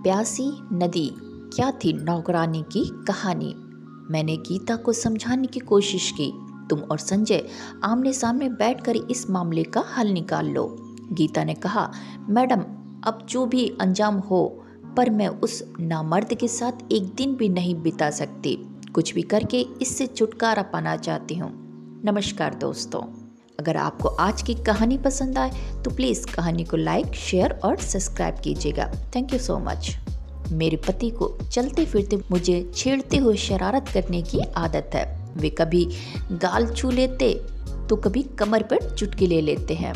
प्यासी नदी, क्या थी नौकरानी की कहानी। मैंने गीता को समझाने की कोशिश की, तुम और संजय आमने सामने बैठकर इस मामले का हल निकाल लो। गीता ने कहा, मैडम अब जो भी अंजाम हो, पर मैं उस नामर्द के साथ एक दिन भी नहीं बिता सकती। कुछ भी करके इससे छुटकारा पाना चाहती हूँ। नमस्कार दोस्तों, अगर आपको आज की कहानी पसंद आए तो प्लीज़ कहानी को लाइक, शेयर और सब्सक्राइब कीजिएगा। Thank you so much. मेरे पति को चलते फिरते मुझे छेड़ते हुए शरारत करने की आदत है। वे कभी गाल छू लेते तो कभी कमर पर चुटकी ले लेते हैं।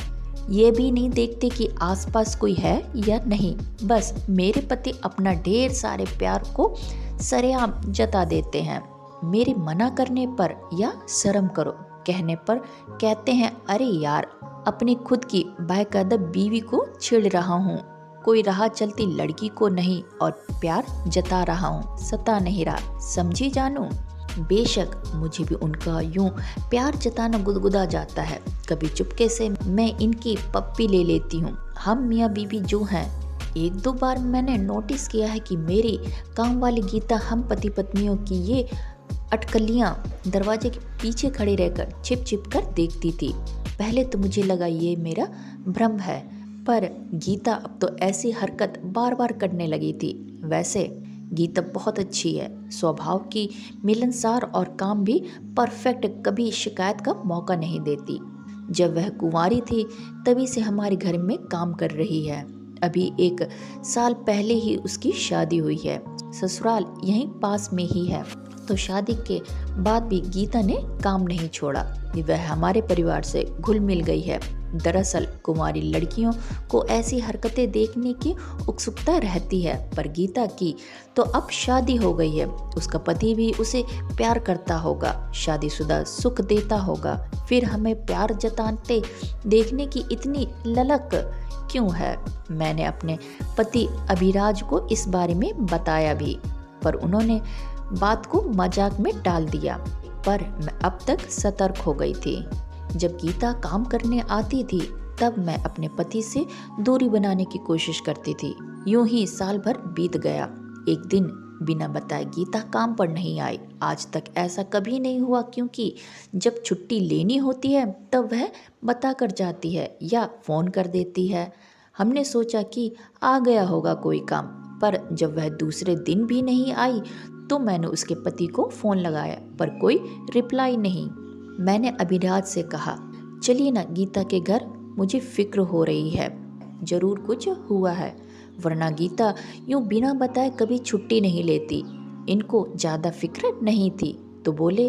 ये भी नहीं देखते कि आसपास कोई है या नहीं। बस मेरे पति अपना ढेर सारे प्यार को सरेआम जता देते हैं। मेरे मना करने पर या शर्म करो कहने पर कहते हैं, अरे यार, अपनी खुद की बाकायदा बीवी को छेड़ रहा हूँ, कोई राह चलती लड़की को नहीं और प्यार जता रहा हूँ, सता नहीं रहा, समझी जानू। बेशक मुझे भी उनका यूं प्यार जताना गुदगुदा जाता है। कभी चुपके से मैं इनकी पप्पी ले लेती हूँ। हम मियाँ बीवी जो हैं, एक दो बार मैंने नोटिस किया है कि मेरी काम वाली गीता हम पति पत्नियों की ये अटकलियाँ दरवाजे के पीछे खड़े रहकर छिप छिप कर देखती थी। पहले तो मुझे लगा ये मेरा भ्रम है, पर गीता अब तो ऐसी हरकत बार बार करने लगी थी। वैसे गीता बहुत अच्छी है, स्वभाव की, मिलनसार और काम भी परफेक्ट, कभी शिकायत का मौका नहीं देती। जब वह कुंवारी थी तभी से हमारे घर में काम कर रही है। अभी 1 साल पहले ही उसकी शादी हुई है। ससुराल यहीं पास में ही है, तो शादी के बाद भी गीता ने काम नहीं छोड़ा। वह हमारे परिवार से घुल मिल गई है। दरअसल कुंवारी लड़कियों को ऐसी हरकतें देखने की उत्सुकता रहती है, पर गीता की तो अब शादी हो गई है। उसका पति भी उसे प्यार करता होगा, शादीशुदा सुख देता होगा, फिर हमें प्यार जताते देखने की इतनी ललक क्यों है। मैंने अपने पति अभिराज को इस बारे में बताया भी, पर उन्होंने बात को मजाक में टाल दिया। पर मैं अब तक सतर्क हो गई थी। जब गीता काम करने आती थी तब मैं अपने पति से दूरी बनाने की कोशिश करती थी। यूं ही साल भर बीत गया। एक दिन बिना बताए गीता काम पर नहीं आई। आज तक ऐसा कभी नहीं हुआ, क्योंकि जब छुट्टी लेनी होती है तब वह बता कर जाती है या फ़ोन कर देती है। हमने सोचा कि आ गया होगा कोई काम, पर जब वह दूसरे दिन भी नहीं आई तो मैंने उसके पति को फ़ोन लगाया, पर कोई रिप्लाई नहीं। मैंने अभिराज से कहा, चलिए ना गीता के घर, मुझे फिक्र हो रही है, ज़रूर कुछ हुआ है, वरना गीता यूँ बिना बताए कभी छुट्टी नहीं लेती। इनको ज़्यादा फिक्र नहीं थी तो बोले,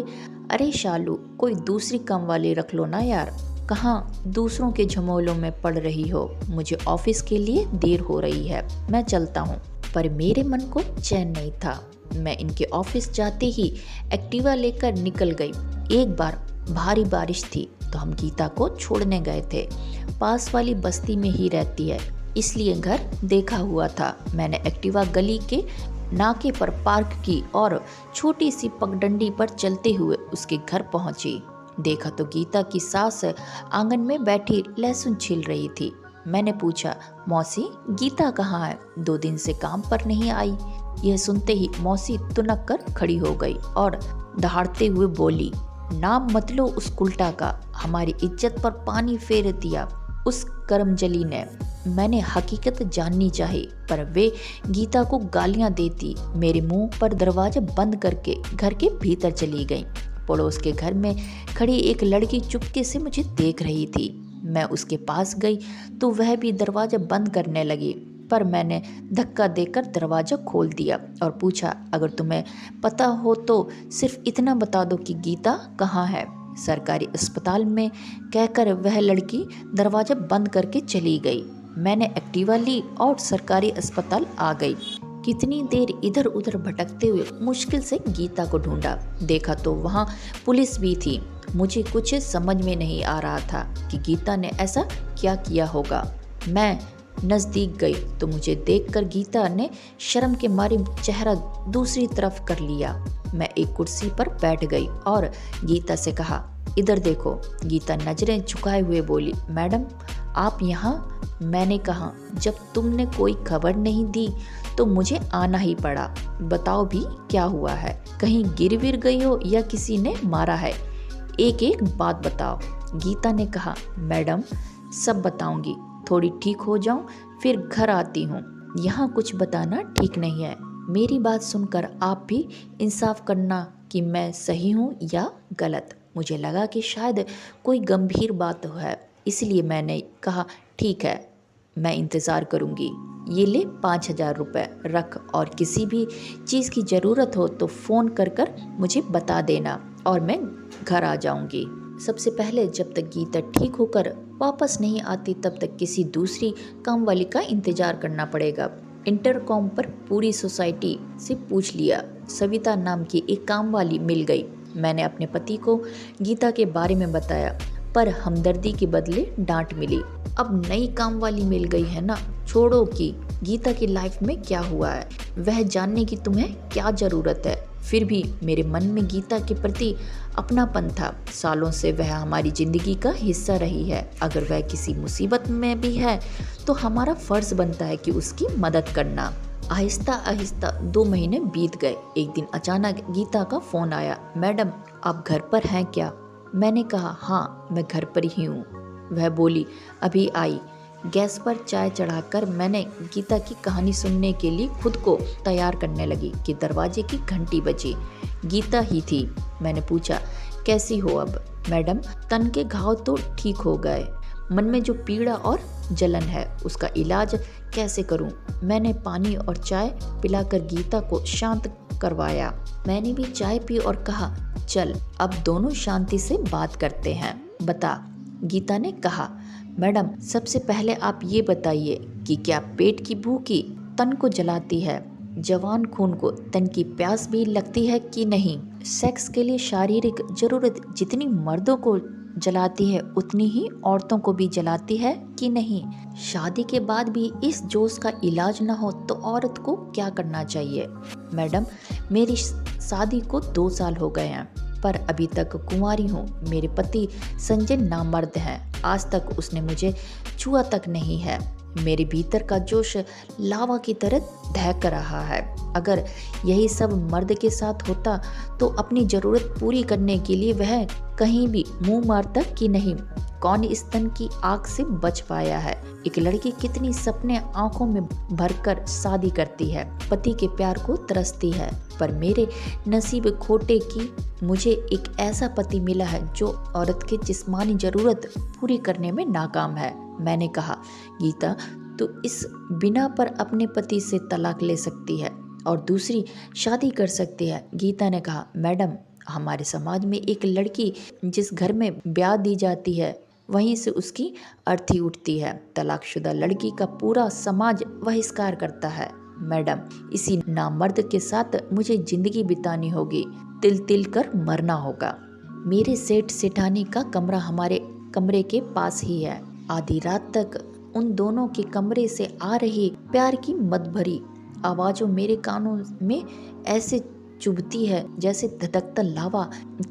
अरे शालू, कोई दूसरी काम वाली रख लो ना यार, कहाँ दूसरों के झमोलों में पड़ रही हो। मुझे ऑफिस के लिए देर हो रही है, मैं चलता हूँ। पर मेरे मन को चैन नहीं था। मैं इनके ऑफिस जाते ही एक्टिवा लेकर निकल गई। एक बार भारी बारिश थी तो हम गीता को छोड़ने गए थे। पास वाली बस्ती में ही रहती है, इसलिए घर देखा हुआ था। मैंने एक्टिवा गली के नाके पर पार्क की और छोटी सी पगडंडी पर चलते हुए उसके घर पहुंची। देखा तो गीता की सास आंगन में बैठी लहसुन छील रही थी। मैंने पूछा, मौसी गीता कहाँ है, 2 दिन से काम पर नहीं आई। यह सुनते ही मौसी तुनक कर खड़ी हो गई और दहाड़ते हुए बोली, नाम मत लो उस उल्टा का, हमारी इज्जत पर पानी फेर दिया उस करमजली ने। मैंने हकीकत जाननी चाहिए, पर वे गीता को गालियां देती मेरे मुंह पर दरवाजा बंद करके घर के भीतर चली गई। पड़ोस के घर में खड़ी एक लड़की चुपके से मुझे देख रही थी। मैं उसके पास गई तो वह भी दरवाजा बंद करने लगी, पर मैंने धक्का देकर दरवाजा खोल दिया और पूछा, अगर तुम्हें पता हो तो सिर्फ इतना बता दो कि गीता कहाँ है। सरकारी अस्पताल में, कहकर वह लड़की दरवाजा बंद करके चली गई। मैंने एक्टिवा ली और सरकारी अस्पताल आ गई। कितनी देर इधर उधर भटकते हुए मुश्किल से गीता को ढूंढा। देखा तो वहाँ पुलिस भी थी। मुझे कुछ समझ में नहीं आ रहा था कि गीता ने ऐसा क्या किया होगा। मैं नज़दीक गई तो मुझे देखकर गीता ने शर्म के मारे चेहरा दूसरी तरफ कर लिया। मैं एक कुर्सी पर बैठ गई और गीता से कहा, इधर देखो। गीता नजरें झुकाए हुए बोली, मैडम आप यहाँ? मैंने कहा, जब तुमने कोई खबर नहीं दी तो मुझे आना ही पड़ा। बताओ भी क्या हुआ है, कहीं गिर विर गई हो या किसी ने मारा है? एक एक बात बताओ। गीता ने कहा, मैडम सब बताऊंगी, थोड़ी ठीक हो जाऊं फिर घर आती हूँ, यहाँ कुछ बताना ठीक नहीं है। मेरी बात सुनकर आप भी इंसाफ करना कि मैं सही हूँ या गलत। मुझे लगा कि शायद कोई गंभीर बात है, इसलिए मैंने कहा ठीक है, मैं इंतज़ार करूँगी। ये ले 5,000 रुपये रख, और किसी भी चीज़ की ज़रूरत हो तो फ़ोन कर मुझे बता देना और मैं घर आ जाऊँगी। सबसे पहले जब तक गीता ठीक होकर वापस नहीं आती तब तक किसी दूसरी काम वाली का इंतज़ार करना पड़ेगा। इंटरकॉम पर पूरी सोसाइटी से पूछ लिया, सविता नाम की एक काम वाली मिल गई। मैंने अपने पति को गीता के बारे में बताया, पर हमदर्दी के बदले डांट मिली। अब नई काम वाली मिल गई है ना, छोड़ो कि गीता की लाइफ में क्या हुआ है, वह जानने की तुम्हें क्या ज़रूरत है। फिर भी मेरे मन में गीता के प्रति अपनापन था। सालों से वह हमारी ज़िंदगी का हिस्सा रही है। अगर वह किसी मुसीबत में भी है तो हमारा फ़र्ज़ बनता है कि उसकी मदद करना। आहिस्ता आहिस्ता 2 महीने बीत गए। एक दिन अचानक गीता का फ़ोन आया, मैडम आप घर पर हैं क्या? मैंने कहा हाँ, मैं घर पर ही हूँ। वह बोली, अभी आई। गैस पर चाय चढ़ाकर मैंने गीता की कहानी सुनने के लिए खुद को तैयार करने लगी कि दरवाजे की घंटी बजी। गीता ही थी। मैंने पूछा, कैसी हो अब? मैडम तन के घाव तो ठीक हो गए, मन में जो पीड़ा और जलन है उसका इलाज कैसे करूं? मैंने पानी और चाय पिलाकर गीता को शांत करवाया। मैंने भी चाय पी और कहा, चल अब दोनों शांति से बात करते हैं, बता। गीता ने कहा, मैडम सबसे पहले आप ये बताइए कि क्या पेट की भूखी तन को जलाती है, जवान खून को तन की प्यास भी लगती है कि नहीं? सेक्स के लिए शारीरिक जरूरत जितनी मर्दों को जलाती है उतनी ही औरतों को भी जलाती है कि नहीं? शादी के बाद भी इस जोश का इलाज न हो तो औरत को क्या करना चाहिए? मैडम मेरी शादी को 2 साल हो गए हैं, पर अभी तक कुंवारी हूँ। मेरे पति संजय नामर्द हैं, आज तक उसने मुझे छुआ तक नहीं है। मेरे भीतर का जोश लावा की तरह दहक रहा है। अगर यही सब मर्द के साथ होता तो अपनी ज़रूरत पूरी करने के लिए वह कहीं भी मुंह मारता कि नहीं? कौन इस तन की आग से बच पाया है? एक लड़की कितनी सपने आंखों में भरकर शादी करती है, पति के प्यार को तरसती है, पर मेरे नसीब खोटे कि मुझे एक ऐसा पति मिला है जो औरत की जिस्मानी ज़रूरत पूरी करने में नाकाम है। मैंने कहा, गीता तो इस बिना पर अपने पति से तलाक ले सकती है और दूसरी शादी कर सकती है। गीता ने कहा, मैडम हमारे समाज में एक लड़की जिस घर में ब्याह दी जाती है वहीं से उसकी अर्थी उठती है। तलाकशुदा लड़की का पूरा समाज बहिष्कार करता है। मैडम इसी नामर्द के साथ मुझे जिंदगी बितानी होगी, तिल तिल कर मरना होगा। मेरे सेठ सेठानी का कमरा हमारे कमरे के पास ही है। आधी रात तक उन दोनों के कमरे से आ रही प्यार की मद भरी आवाज़ों मेरे कानों में ऐसे चुभती है जैसे धधकता लावा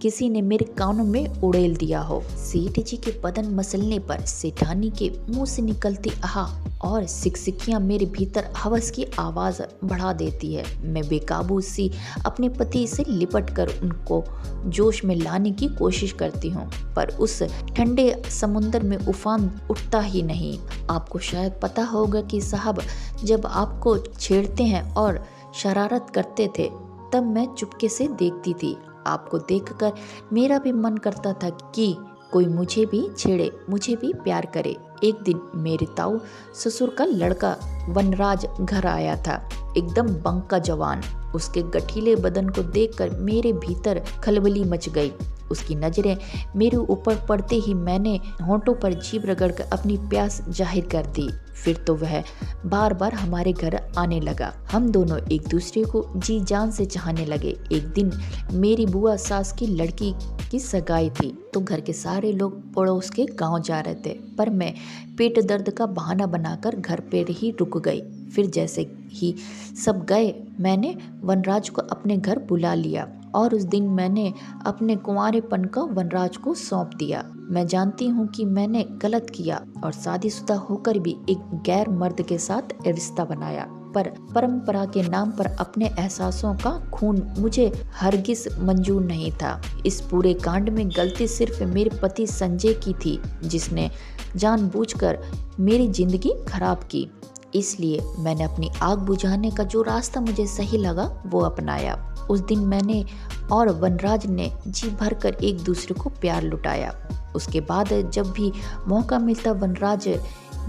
किसी ने मेरे कानों में उड़ेल दिया हो। सेठ जी के बदन मसलने पर सेठानी के मुंह से निकलती आहा और सिकसिकियां मेरे भीतर हवस की आवाज़ बढ़ा देती है। मैं बेकाबू सी अपने पति से लिपट कर उनको जोश में लाने की कोशिश करती हूँ, पर उस ठंडे समुंदर में उफान उठता ही नहीं। आपको शायद पता होगा कि साहब जब आपको छेड़ते हैं और शरारत करते थे तब मैं चुपके से देखती थी। आपको देखकर मेरा भी मन करता था कि कोई मुझे भी छेड़े, मुझे भी प्यार करे। एक दिन मेरे ताऊ ससुर का लड़का वनराज घर आया था, एकदम बंका जवान। उसके गठीले बदन को देखकर मेरे भीतर खलबली मच गई। उसकी नज़रें मेरे ऊपर पड़ते ही मैंने होंठों पर जीभ रगड़कर अपनी प्यास जाहिर कर दी। फिर तो वह बार बार हमारे घर आने लगा। हम दोनों एक दूसरे को जी जान से चाहने लगे। एक दिन मेरी बुआ सास की लड़की की सगाई थी तो घर के सारे लोग पड़ोस के गांव जा रहे थे, पर मैं पेट दर्द का बहाना बनाकर घर पर ही रुक गई। फिर जैसे ही सब गए मैंने वनराज को अपने घर बुला लिया और उस दिन मैंने अपने कुंवारेपन का वनराज को सौंप दिया। मैं जानती हूँ कि मैंने गलत किया और शादीशुदा होकर भी एक गैर मर्द के साथ रिश्ता बनाया। पर परंपरा के नाम पर अपने एहसासों का खून मुझे हरगिज मंजूर नहीं था। इस पूरे कांड में गलती सिर्फ मेरे पति संजय की थी, जिसने जानबूझकर मेरी जिंदगी खराब की। इसलिए मैंने अपनी आग बुझाने का जो रास्ता मुझे सही लगा वो अपनाया। उस दिन मैंने और वनराज ने जी भरकर एक दूसरे को प्यार लुटाया। उसके बाद जब भी मौका मिलता वनराज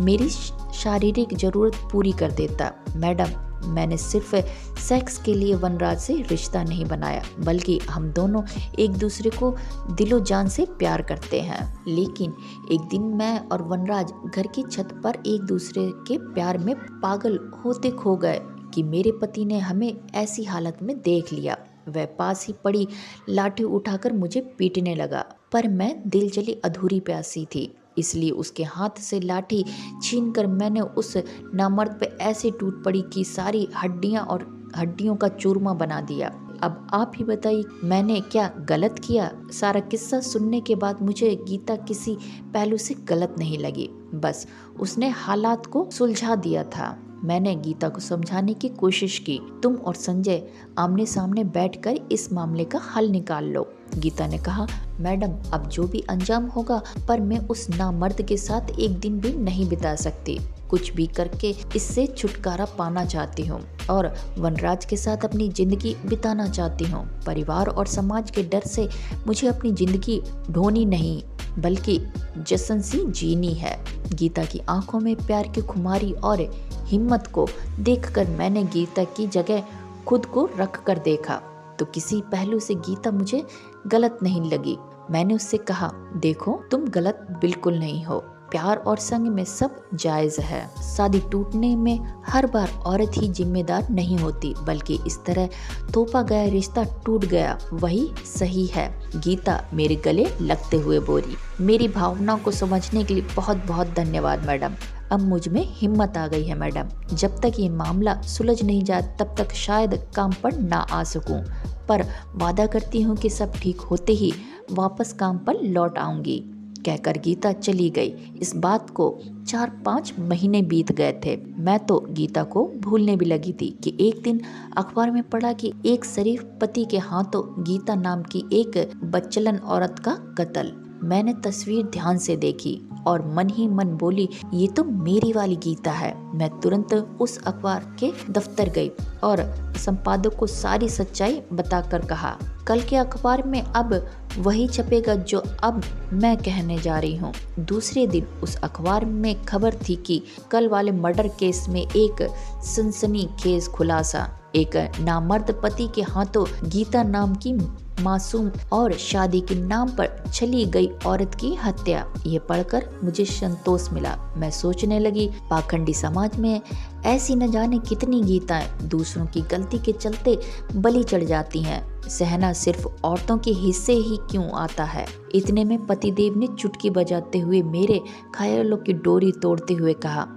मेरी शारीरिक ज़रूरत पूरी कर देता। मैडम, मैंने सिर्फ सेक्स के लिए वनराज से रिश्ता नहीं बनाया, बल्कि हम दोनों एक दूसरे को दिलो जान से प्यार करते हैं। लेकिन एक दिन मैं और वनराज घर की छत पर एक दूसरे के प्यार में पागल होते खो गए कि मेरे पति ने हमें ऐसी हालत में देख लिया। वह पास ही पड़ी लाठी उठाकर मुझे पीटने लगा, पर मैं दिल जली अधूरी प्यासी थी, इसलिए उसके हाथ से लाठी छीनकर मैंने उस नामर्द पे ऐसे टूट पड़ी कि सारी हड्डियों का चूरमा बना दिया। अब आप ही बताइए, मैंने क्या गलत किया? सारा किस्सा सुनने के बाद मुझे गीता किसी पहलू से गलत नहीं लगी। बस उसने हालात को सुलझा दिया था। मैंने गीता को समझाने की कोशिश की, तुम और संजय आमने सामने बैठकर इस मामले का हल निकाल लो। गीता ने कहा, मैडम, अब जो भी अंजाम होगा, पर मैं उस नामर्द के साथ एक दिन भी नहीं बिता सकती। कुछ भी करके इससे छुटकारा पाना चाहती हूँ और वनराज के साथ अपनी जिंदगी बिताना चाहती हूँ। परिवार और समाज के डर से मुझे अपनी जिंदगी ढोनी नहीं, बल्कि जश्न सी जीनी है। गीता की आंखों में प्यार की खुमारी और हिम्मत को देखकर मैंने गीता की जगह खुद को रख कर देखा तो किसी पहलू से गीता मुझे गलत नहीं लगी। मैंने उससे कहा, देखो, तुम गलत बिल्कुल नहीं हो। प्यार और संग में सब जायज है। शादी टूटने में हर बार औरत ही जिम्मेदार नहीं होती, बल्कि इस तरह थोपा गया रिश्ता टूट गया वही सही है। गीता मेरे गले लगते हुए बोली, मेरी भावनाओं को समझने के लिए बहुत बहुत धन्यवाद मैडम। अब मुझ में हिम्मत आ गई है मैडम। जब तक ये मामला सुलझ नहीं जाए तब तक शायद काम पर ना आ सकूं, पर वादा करती हूँ कि सब ठीक होते ही वापस काम पर लौट आऊंगी। कहकर गीता चली गई। इस बात को 4-5 महीने बीत गए थे। मैं तो गीता को भूलने भी लगी थी कि एक दिन अखबार में पढ़ा कि एक शरीफ पति के हाथों गीता नाम की एक बच्चलन औरत का कत्ल। मैंने तस्वीर ध्यान से देखी और मन ही मन बोली, ये तो मेरी वाली गीता है। मैं तुरंत उस अखबार के दफ्तर गई और संपादक को सारी सच्चाई बताकर कहा, कल के अखबार में अब वही छपेगा जो अब मैं कहने जा रही हूँ। दूसरे दिन उस अखबार में खबर थी कि कल वाले मर्डर केस में एक सनसनीखेज खुलासा, एक नामर्द पति के हाथों गीता नाम की मासूम और शादी के नाम पर चली गई औरत की हत्या। ये पढ़कर मुझे संतोष मिला। मैं सोचने लगी, पाखंडी समाज में ऐसी न जाने कितनी गीताएं दूसरों की गलती के चलते बलि चढ़ जाती हैं। सहना सिर्फ औरतों के हिस्से ही क्यों आता है? इतने में पतिदेव ने चुटकी बजाते हुए मेरे ख्यालों की डोरी तोड़ते हुए कहा,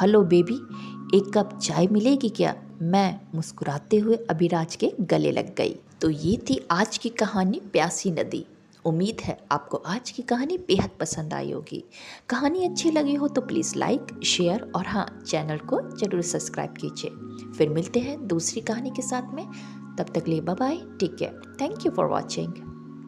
हेलो बेबी, एक कप चाय मिलेगी क्या? मैं मुस्कुराते हुए अभिराज के गले लग गई। तो ये थी आज की कहानी प्यासी नदी। उम्मीद है आपको आज की कहानी बेहद पसंद आई होगी। कहानी अच्छी लगी हो तो प्लीज़ लाइक, शेयर और हाँ, चैनल को जरूर सब्सक्राइब कीजिए। फिर मिलते हैं दूसरी कहानी के साथ में। तब तक लिए bye bye, take care, thank you for watching.